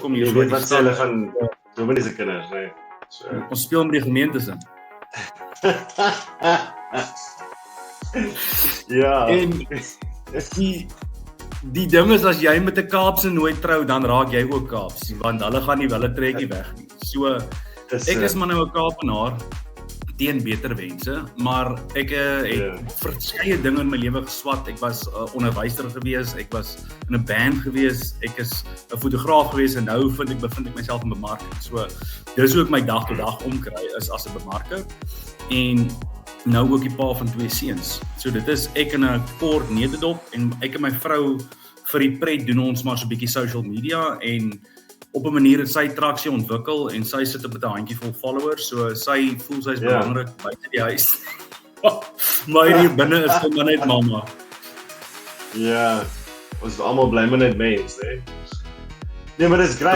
kom Jy hier weet wat sê hulle van dominee se kinders, hè. So. Ons speel met die gemeentes in. Ja. En die ding is, as jy met 'n Kaapse nooit trou, dan raak jy ook Kaaps, want hulle gaan nie hulle trekkie weg nie. So, ek is maar nou 'n Kaapenaar teen beter wense, maar ek het verskeie dinge in my lewe geswat. Ek was onderwyser gewees, ek was in 'n band gewees, ek is 'n fotograaf gewees en nou bevind ek myself in bemarking. So, dis hoe ek my dag tot dag omkry is as 'n bemarker en nou ook die pa van 2 seuns. So dit is ek in 'n kort nederdop en ek en my vrou vir die pret doen ons maar so 'n bietjie social media en op 'n manier het sy traksie ontwikkel en sy sit met 'n handjievol followers, so sy voel sy is belangrik buite die huis. Maar hier binne is sy maar net mamma. Ja, ons is almal bly maar net mens, hè. Nee, maar dis